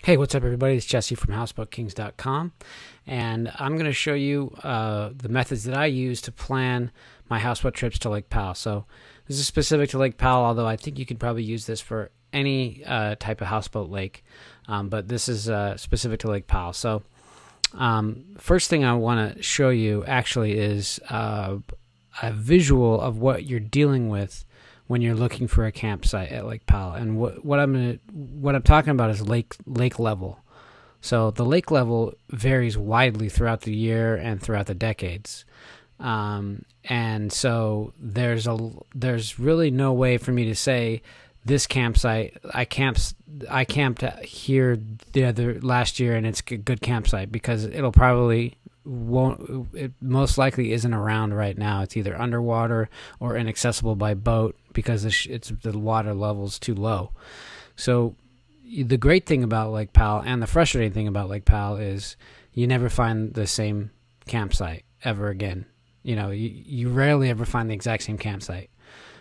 Hey, what's up, everybody? It's Jesse from HouseboatKings.com, and I'm going to show you the methods that I use to plan my houseboat trips to Lake Powell. So this is specific to Lake Powell, although I think you could probably use this for any type of houseboat lake, but this is specific to Lake Powell. So first thing I want to show you actually is a visual of what you're dealing with when you're looking for a campsite at Lake Powell. And what I'm talking about is lake level. So the lake level varies widely throughout the year and throughout the decades. And so there's really no way for me to say this campsite, I camped here last year and it's a good campsite, because it most likely isn't around right now. It's either underwater or inaccessible by boat because the water level's too low. So the great thing about Lake Powell and the frustrating thing about Lake Powell is you never find the same campsite ever again. You rarely ever find the exact same campsite.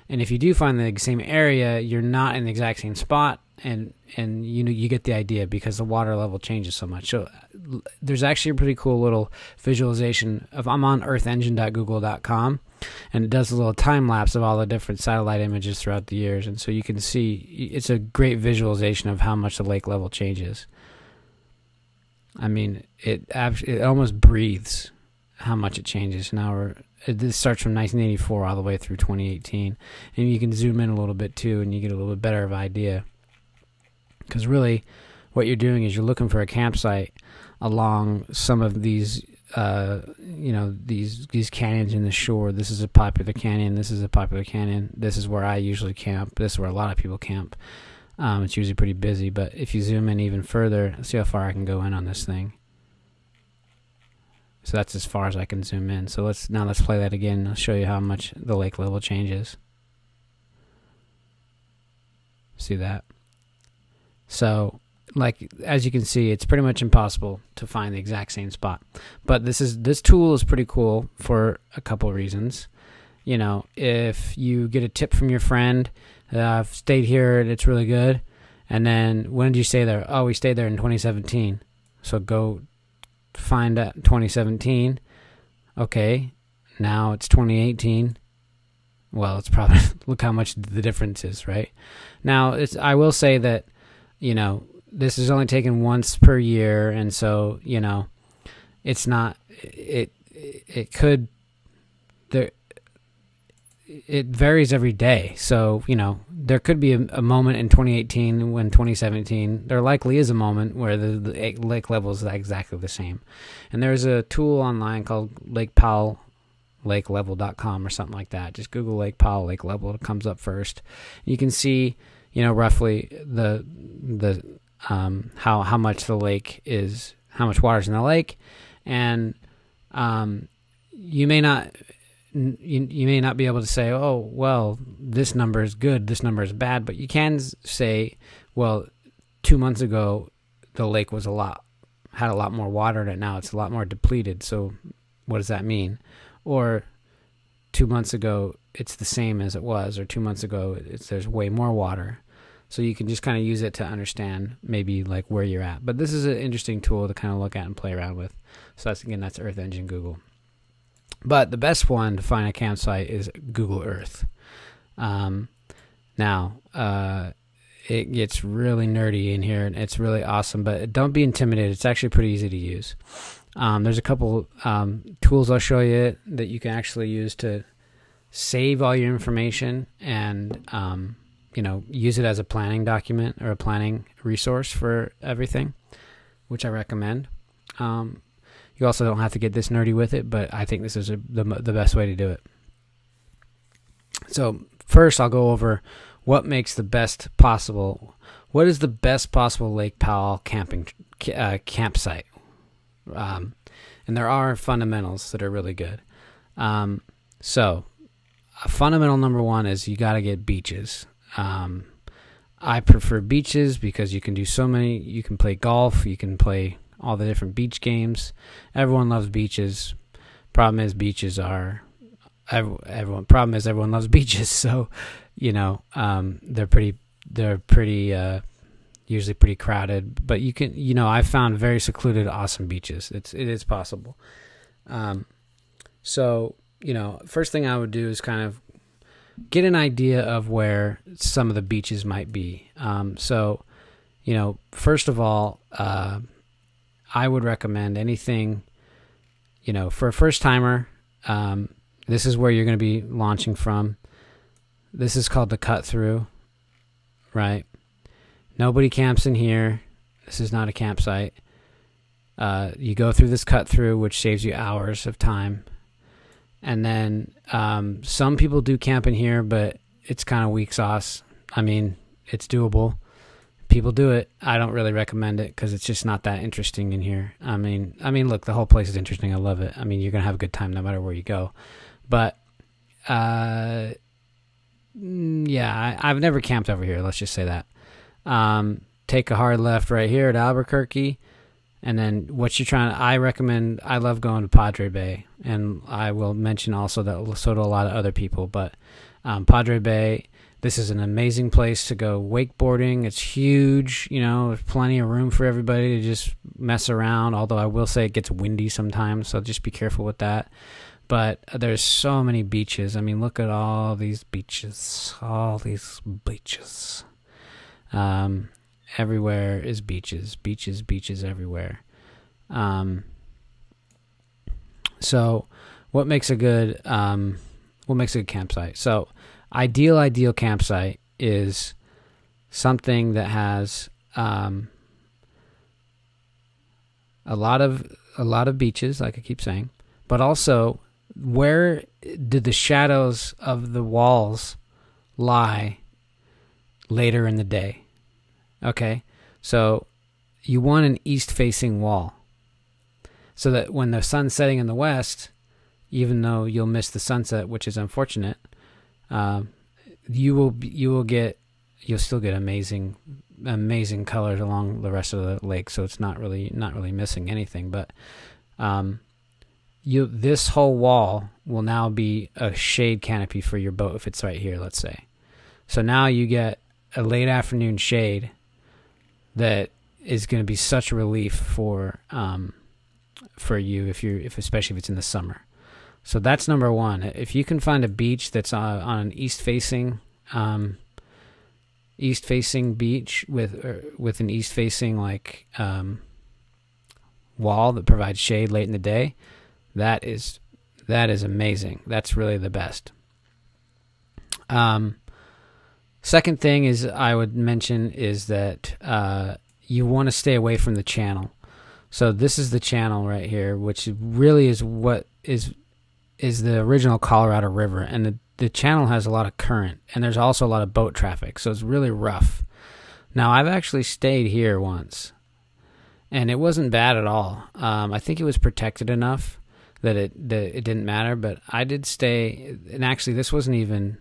And if you do find the same area, you're not in the exact same spot, and you get the idea, because the water level changes so much. So there's actually a pretty cool little visualization I'm on earthengine.google.com, and it does a little time lapse of all the different satellite images throughout the years, and so you can see it's a great visualization of how much the lake level changes. I mean, it almost breathes how much it changes. This starts from 1984 all the way through 2018, and you can zoom in a little bit too, and you get a little bit better of an idea. Because really, what you're doing is you're looking for a campsite along some of these, these canyons in the shore. This is a popular canyon. This is a popular canyon. This is where I usually camp. This is where a lot of people camp. It's usually pretty busy, but if you zoom in even further, let's see how far I can go in on this thing. So that's as far as I can zoom in. So let's play that again. I'll show you how much the lake level changes. See that? So, as you can see, it's pretty much impossible to find the exact same spot. But this tool is pretty cool for a couple of reasons. If you get a tip from your friend, I've stayed here and it's really good. And then, when did you stay there? Oh, we stayed there in 2017. So go find out 2017. Okay, now it's 2018. Well, it's probably look how much the difference is, right? Now, I will say that this is only taken once per year, and so it's not it varies every day. So there could be a moment in 2018 when 2017, there likely is a moment where the lake level is exactly the same. And there's a tool online called Lake Powell lakelevel.com or something like that. Just Google Lake Powell lake level. It comes up first. You can see roughly the how much the lake is, how much water's in the lake, and you may not be able to say, oh, well, this number is good, this number is bad, but you can say, well, 2 months ago the lake had a lot more water in it. Now it's a lot more depleted. So what does that mean? Or 2 months ago it's the same as it was, or 2 months ago there's way more water. So you can just kind of use it to understand maybe where you're at. But this is an interesting tool to kind of look at and play around with. So that's Earth Engine Google. But the best one to find a campsite is Google Earth. It gets really nerdy in here, and it's really awesome, but don't be intimidated. It's actually pretty easy to use. There's a couple tools I'll show you that you can actually use to save all your information and use it as a planning document or a planning resource for everything, which I recommend. You also don't have to get this nerdy with it, but I think this is the best way to do it. So first, I'll go over what is the best possible Lake Powell campsite. And there are fundamentals that are really good. So fundamental number one is you got to get beaches. I prefer beaches because you can do so many. You can play golf. You can play all the different beach games. Everyone loves beaches. Problem is everyone loves beaches. So, they're pretty usually pretty crowded, but you can, I've found very secluded, awesome beaches. It is possible. So, first thing I would do is kind of get an idea of where some of the beaches might be. So, first of all, I would recommend anything, for a first timer. This is where you're going to be launching from. This is called the cut through, right? Nobody camps in here. This is not a campsite. You go through this cut through, which saves you hours of time. And then some people do camp in here, but it's kind of weak sauce. I mean, it's doable. People do it. I don't really recommend it because it's just not that interesting in here. I mean, look, the whole place is interesting. I love it. I mean, you're going to have a good time no matter where you go. But, yeah, I've never camped over here. Let's just say that. Take a hard left right here at Albuquerque. And then I love going to Padre Bay. And I will mention also that so do a lot of other people. But Padre Bay, this is an amazing place to go wakeboarding. It's huge. There's plenty of room for everybody to just mess around. Although I will say it gets windy sometimes, so just be careful with that. But there's so many beaches. I mean, look at all these beaches. All these beaches. Everywhere is beaches. Beaches everywhere. So what makes a good campsite? So ideal campsite is something that has a lot of beaches, like I keep saying, but also where do the shadows of the walls lie later in the day? Okay, so you want an east-facing wall so that when the sun's setting in the west, even though you'll miss the sunset, which is unfortunate, you'll still get amazing colors along the rest of the lake. So it's not really missing anything. But this whole wall will now be a shade canopy for your boat if it's right here, let's say. So now you get a late afternoon shade that is going to be such a relief for you especially if it's in the summer. So that's number one. If you can find a beach that's on an east-facing beach with an east-facing wall that provides shade late in the day, that is amazing. That's really the best. Second thing is I would mention is that you want to stay away from the channel. So this is the channel right here, which really is what is the original Colorado River, and the channel has a lot of current, and there's also a lot of boat traffic, so it's really rough. Now, I've actually stayed here once, and it wasn't bad at all. I think it was protected enough that it didn't matter, but I did stay, and actually this wasn't even...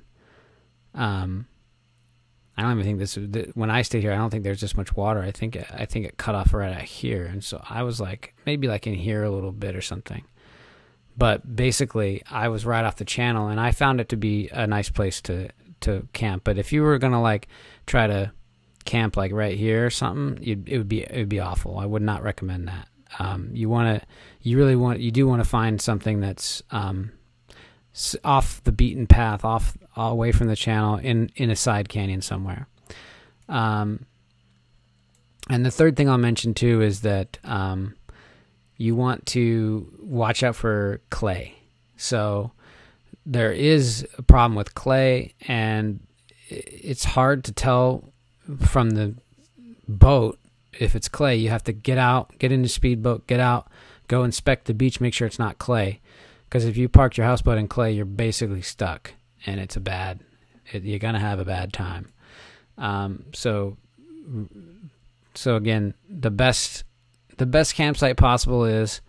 I don't even think when I stayed here, I don't think there's this much water. I think it cut off right out here. And so I was maybe in here a little bit or something. But basically I was right off the channel, and I found it to be a nice place to camp. But if you were going to try to camp right here or something, it would be awful. I would not recommend that. You do want to find something that's, off the beaten path, away from the channel, in a side canyon somewhere. And the third thing I'll mention too is that you want to watch out for clay. So there is a problem with clay, and it's hard to tell from the boat if it's clay. You have to get out, get into speedboat, get out, go inspect the beach, make sure it's not clay. Because if you parked your houseboat in clay, you're basically stuck, and you're gonna have a bad time. So again, the best campsite possible is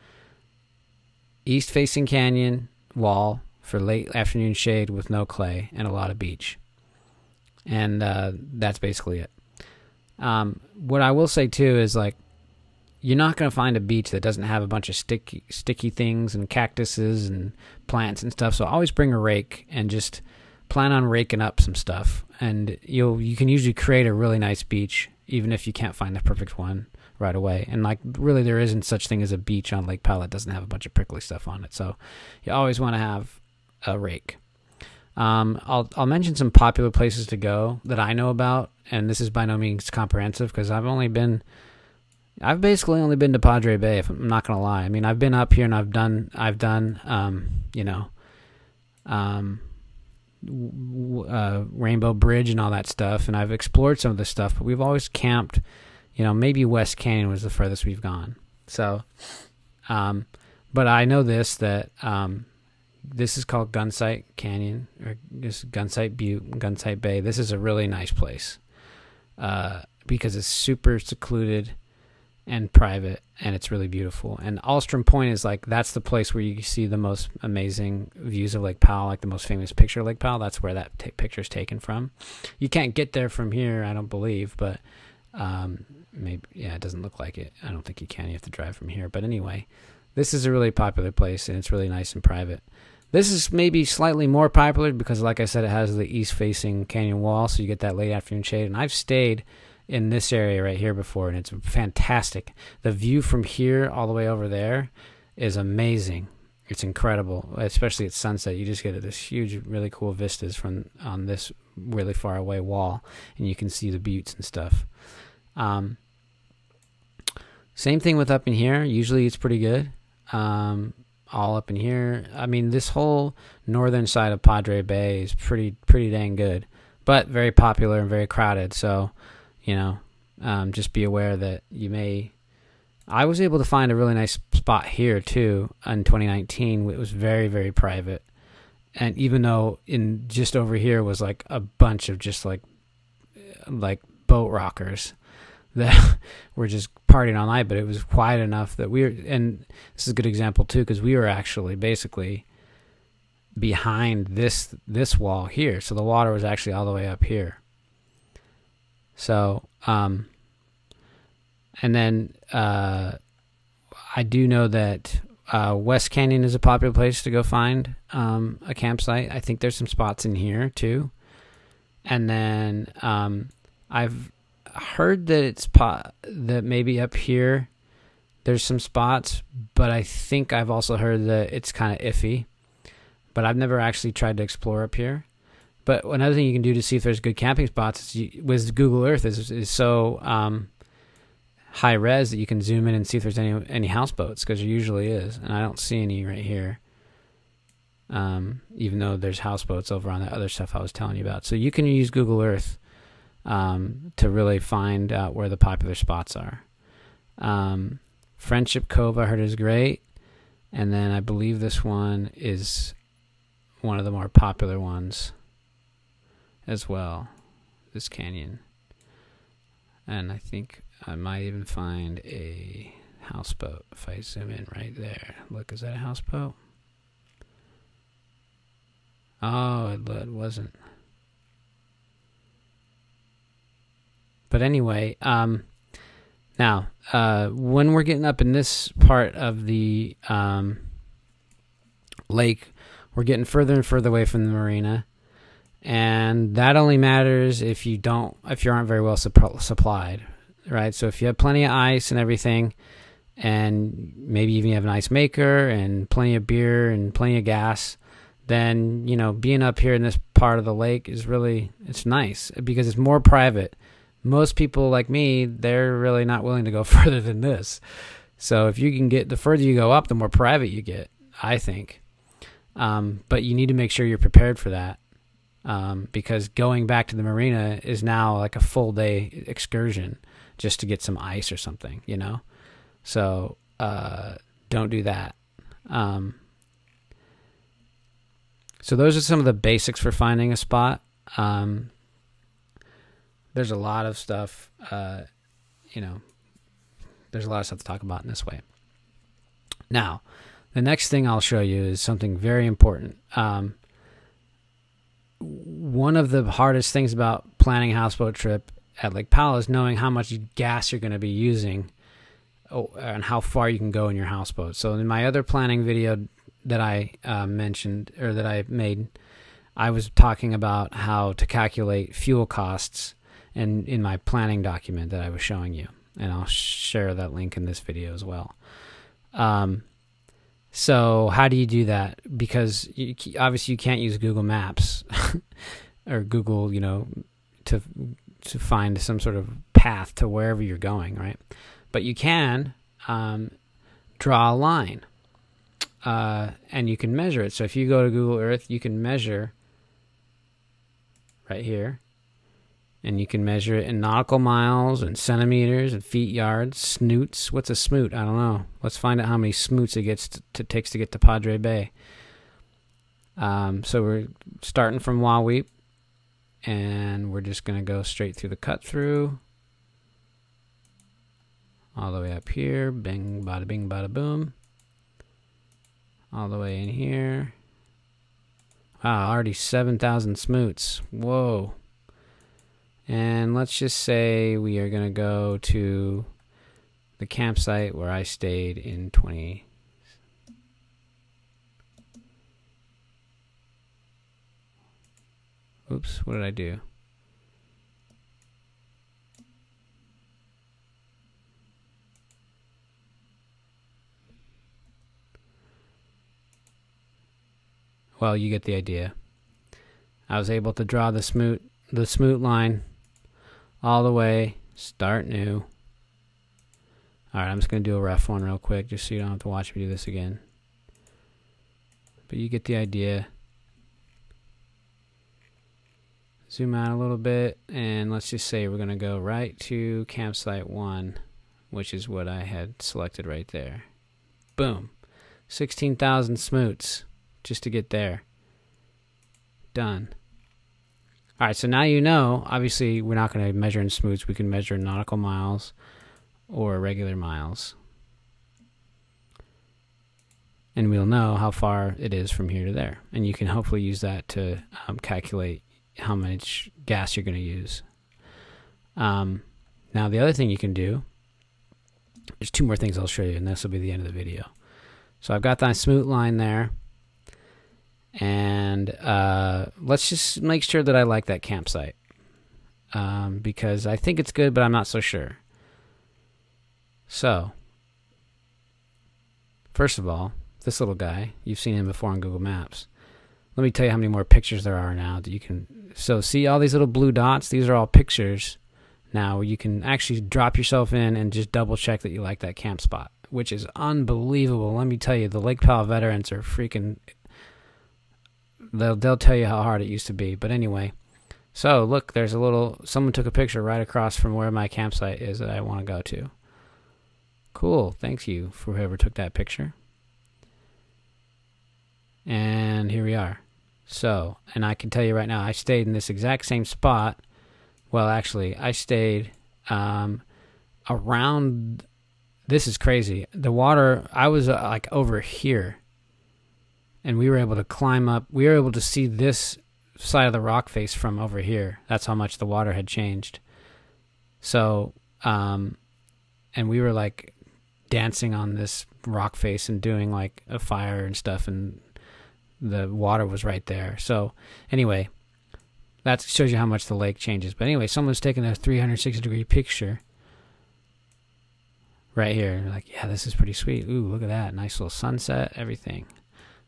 east-facing canyon wall for late afternoon shade with no clay and a lot of beach, and that's basically it. What I will say too is you're not going to find a beach that doesn't have a bunch of sticky things and cactuses and plants and stuff. So always bring a rake and just plan on raking up some stuff. And you can usually create a really nice beach even if you can't find the perfect one right away. And like really there isn't such thing as a beach on Lake Powell that doesn't have a bunch of prickly stuff on it. So you always want to have a rake. I'll mention some popular places to go that I know about, and this is by no means comprehensive because I've basically only been to Padre Bay, if I'm not gonna lie. I mean, I've been up here and I've done Rainbow Bridge and all that stuff, and I've explored some of this stuff, but we've always camped, maybe West Canyon was the furthest we've gone. So, but I know that this is called Gunsight Canyon, or just Gunsight Butte, Gunsight Bay. This is a really nice place because it's super secluded and private, and it's really beautiful. And Alstrom Point is like, that's the place where you see the most amazing views of Lake Powell, like the most famous picture of Lake Powell. That's where that picture is taken from. You can't get there from here, I don't believe, but maybe, it doesn't look like it. I don't think you can. You have to drive from here. But anyway, this is a really popular place, and it's really nice and private. This is maybe slightly more popular because, like I said, it has the east-facing canyon wall, so you get that late afternoon shade. And I've stayed in this area right here before, and it's fantastic. The view from here all the way over there is amazing. It's incredible, especially at sunset. You just get this huge, really cool vistas from on this really far away wall, and you can see the buttes and stuff. Same thing with up in here. Usually it's pretty good. All up in here. I mean, this whole northern side of Padre Bay is pretty dang good, but very popular and very crowded. So, just be aware that you may. I was able to find a really nice spot here too in 2019. It was very, very private, and even though in just over here was like a bunch of just like boat rockers that were just partying all night, but it was quiet enough that and this is a good example too, because we were actually basically behind this wall here, so the water was actually all the way up here. So and then I do know that West Canyon is a popular place to go find a campsite. I think there's some spots in here too, and then I've heard that that maybe up here there's some spots, but I think I've also heard that it's kind of iffy, but I've never actually tried to explore up here. But another thing you can do to see if there's good camping spots is with Google Earth is so high res that you can zoom in and see if there's any houseboats, because there usually is, and I don't see any right here, even though there's houseboats over on that other stuff I was telling you about. So you can use Google Earth to really find out where the popular spots are. Friendship Cove I heard is great, and then I believe this one is one of the more popular ones as well, this canyon. And I think I might even find a houseboat if I zoom in right there. Look, is that a houseboat? Oh, it wasn't. But anyway, now, when we're getting up in this part of the lake, we're getting further and further away from the marina, and that only matters if you aren't very well supplied, right? So if you have plenty of ice and everything, and maybe even you have an ice maker and plenty of beer and plenty of gas, then being up here in this part of the lake it's nice because it's more private. Most people like me, they're really not willing to go further than this. So if you can the further you go up, the more private you get, I think. But you need to make sure you're prepared for that, because going back to the marina is now like a full day excursion just to get some ice or something, So don't do that. So those are some of the basics for finding a spot. There's a lot of stuff, there's a lot of stuff to talk about in this way. Now, the next thing I'll show you is something very important. One of the hardest things about planning a houseboat trip at Lake Powell is knowing how much gas you're going to be using and how far you can go in your houseboat. So in my other planning video that I mentioned, or that I made, I was talking about how to calculate fuel costs and in my planning document that I was showing you. And I'll share that link in this video as well. So how do you do that? Because obviously you can't use Google Maps or Google, to find some sort of path to wherever you're going, right? But you can draw a line, and you can measure it. So if you go to Google Earth, you can measure right here, and you can measure it in nautical miles and centimeters and feet, yards, snoots. What's a smoot? I don't know. Let's find out how many smoots it takes to get to Padre Bay. So we're starting from Wahweap, and we're just going to go straight through the cut through, all the way up here. Bing, bada bing, bada boom. All the way in here. Wow, already 7,000 smoots. Whoa. And let's just say we are going to go to the campsite where I stayed in 20. Oops, what did I do? Well, you get the idea. I was able to draw the smoot line all the way, start new. Alright, I'm just going to do a rough one real quick just so you don't have to watch me do this again. But you get the idea. Zoom out a little bit, and let's just say we're going to go right to campsite 1, which is what I had selected right there. Boom. 16,000 smoots just to get there. Done. Alright, so now you know, obviously we're not going to measure in smoots, we can measure in nautical miles or regular miles. And we'll know how far it is from here to there. And you can hopefully use that to calculate how much gas you're going to use. Now the other thing you can do, there's 2 more things I'll show you, and this will be the end of the video. So I've got that smoot line there. And let's just make sure that I like that campsite, because I think it's good, but I'm not so sure. So, first of all, this little guy, you've seen him before on Google Maps. Let me tell you how many more pictures there are now that you can. So see all these little blue dots? These are all pictures now where you can actually drop yourself in and just double check that you like that camp spot, which is unbelievable. Let me tell you, the Lake Powell veterans are freaking... They'll tell you how hard it used to be. But anyway, so look, there's a little... Someone took a picture right across from where my campsite is that I want to go to. Cool. Thanks you for whoever took that picture. And here we are. So, and I can tell you right now, I stayed in this exact same spot. Well, actually, I stayed around... This is crazy. The water, I was like over here. And we were able to climb up. We were able to see this side of the rock face from over here. That's how much the water had changed. So, and we were like dancing on this rock face and doing like a fire and stuff, and the water was right there. So anyway, that shows you how much the lake changes. But anyway, someone's taking a 360-degree picture right here. Like, yeah, this is pretty sweet. Ooh, look at that. Nice little sunset, everything.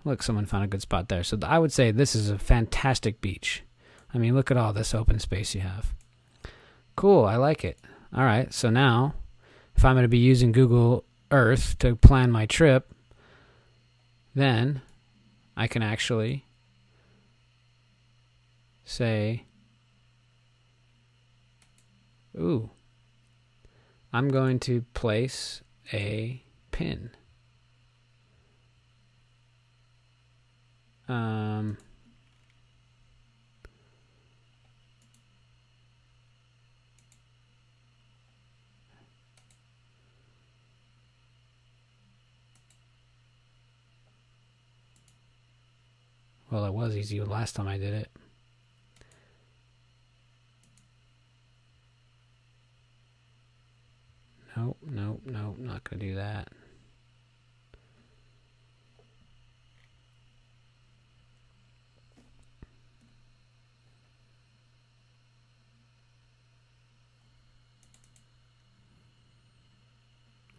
Look, someone found a good spot there. So I would say this is a fantastic beach. I mean, look at all this open space you have. Cool, I like it. All right, so now, if I'm going to be using Google Earth to plan my trip, then I can actually say, ooh, I'm going to place a pin. Well, it was easy the last time I did it. Nope, nope, nope, not going to do that.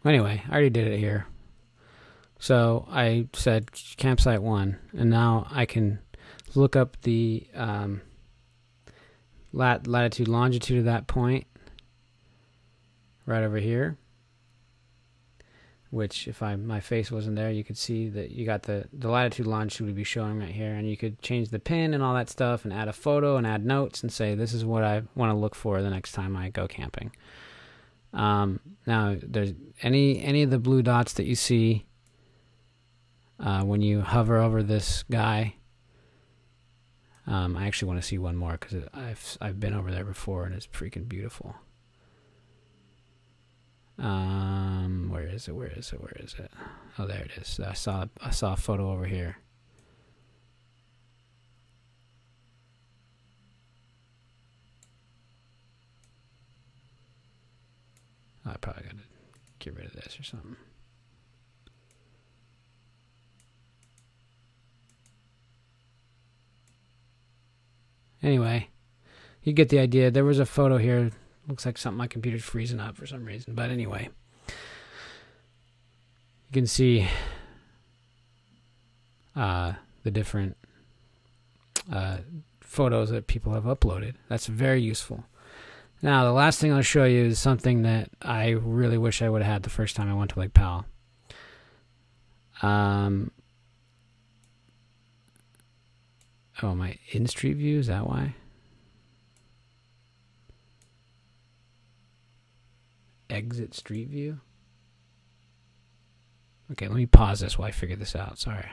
Anyway, I already did it here. So I said campsite 1, and now I can look up the latitude, longitude of that point right over here. Which, if my face wasn't there, you could see that you got the latitude, longitude would be showing right here, and you could change the pin and all that stuff, and add a photo and add notes, and say this is what I want to look for the next time I go camping. Now, there's any of the blue dots that you see when you hover over this guy. I actually want to see one more because I've been over there before, and it's freaking beautiful. Where is it? Oh, there it is. I saw a photo over here. I probably got to get rid of this or something. Anyway, you get the idea. There was a photo here. Looks like something my computer's freezing up for some reason. But anyway, you can see the different photos that people have uploaded. That's very useful. Now, the last thing I'll show you is something that I really wish I would have had the first time I went to Lake Powell. Oh, my in-street view? Is that why? Exit street view? Okay, let me pause this while I figure this out. Sorry.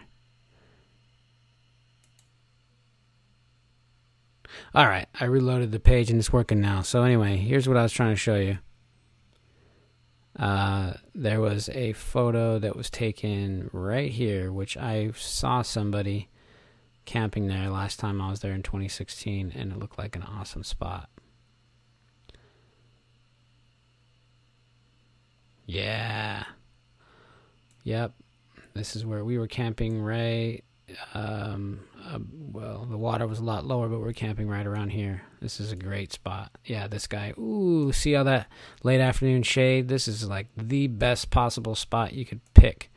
Alright, I reloaded the page and it's working now. So anyway, here's what I was trying to show you. There was a photo that was taken right here, which I saw somebody camping there last time I was there in 2016, and it looked like an awesome spot. Yeah. Yep. This is where we were camping right. Well, the water was a lot lower, but we're camping right around here. This is a great spot. Yeah, this guy. Ooh, see all that late afternoon shade? This is like the best possible spot you could pick.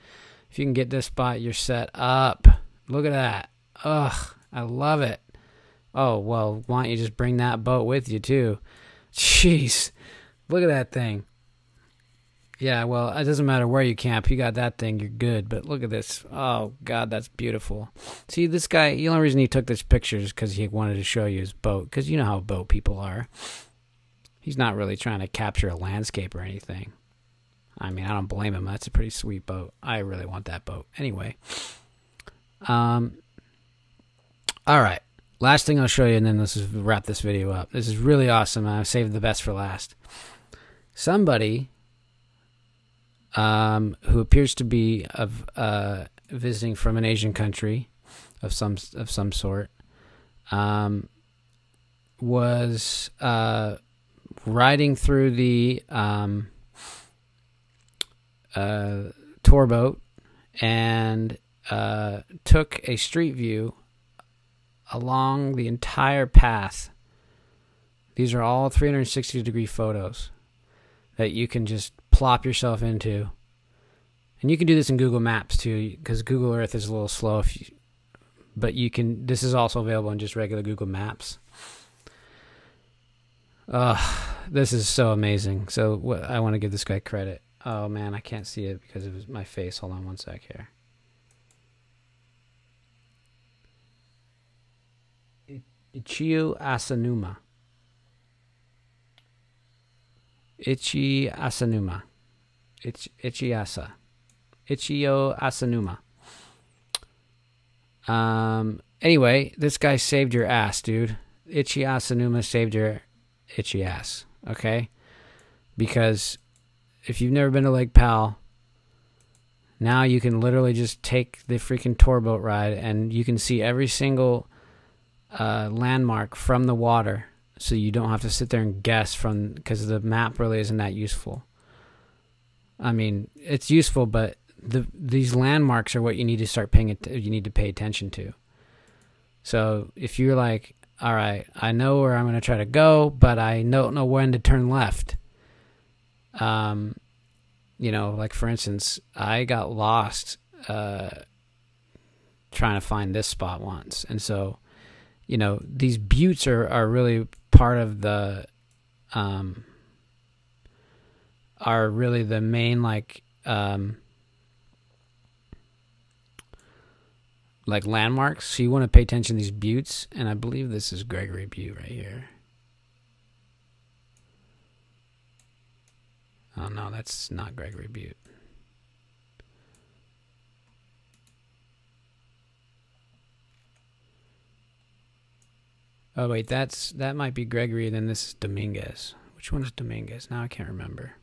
If you can get this spot, you're set up. Look at that. Ugh, I love it. Oh, well, why don't you just bring that boat with you, too? Jeez. Look at that thing. Yeah, well, it doesn't matter where you camp. You got that thing, you're good. But look at this. Oh, God, that's beautiful. See, this guy, the only reason he took this picture is because he wanted to show you his boat. Because you know how boat people are. He's not really trying to capture a landscape or anything. I mean, I don't blame him. That's a pretty sweet boat. I really want that boat. Anyway. All right. Last thing I'll show you, and then let's just wrap this video up. This is really awesome. I've saved the best for last. Somebody who appears to be visiting from an Asian country of some sort, was riding through the tour boat and took a street view along the entire path. These are all 360-degree photos that you can just plop yourself into. And you can do this in Google Maps too, because Google Earth is a little slow. But you can. This is also available in just regular Google Maps. This is so amazing. So I want to give this guy credit. Oh man, I can't see it because of my face. Hold on one sec here. Ichio Asanuma. Ichio Asanuma. Anyway, this guy saved your ass, dude. Ichio Asanuma saved your itchy ass. Okay? Because if you've never been to Lake Powell, now you can literally just take the freaking tour boat ride and you can see every single landmark from the water, so you don't have to sit there and guess because the map really isn't that useful. I mean, it's useful, but these landmarks are what you need to start you need to pay attention to. So if you're like, all right, I know where I'm going to try to go, but I don't know when to turn left. like for instance, I got lost trying to find this spot once. And so, these buttes are really part of are really the main, like landmarks. So you want to pay attention to these buttes. And I believe this is Gregory Butte right here. Oh, no, that's not Gregory Butte. Oh, wait, that might be Gregory, and then this is Dominguez. Which one is Dominguez? Now I can't remember.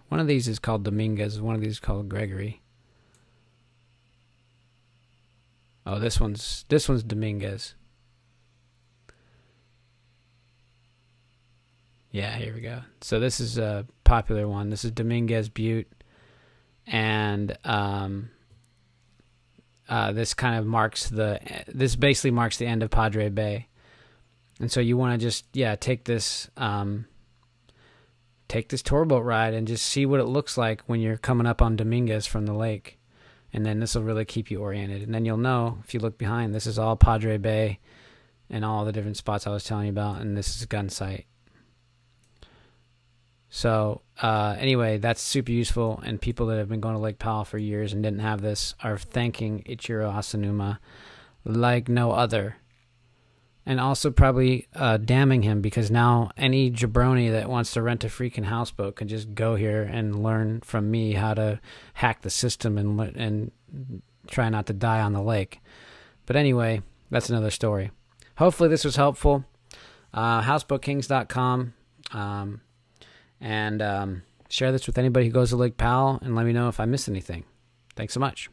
One of these is called Dominguez, one of these is called Gregory. Oh, this one's Dominguez. Yeah, here we go. So this is a popular one. This is Dominguez Butte, and this kind of marks this basically marks the end of Padre Bay. And so you want to just take this tour boat ride and just see what it looks like when you're coming up on Dominguez from the lake. And then this will really keep you oriented. And then you'll know, if you look behind, this is all Padre Bay and all the different spots I was telling you about, and this is a gun sight. So anyway, that's super useful, and people that have been going to Lake Powell for years and didn't have this are thanking Ichiro Asanuma like no other. And also probably damning him, because now any jabroni that wants to rent a freaking houseboat can just go here and learn from me how to hack the system and try not to die on the lake. But anyway, that's another story. Hopefully this was helpful. Houseboatkings.com. And share this with anybody who goes to Lake Powell, and let me know if I missed anything. Thanks so much.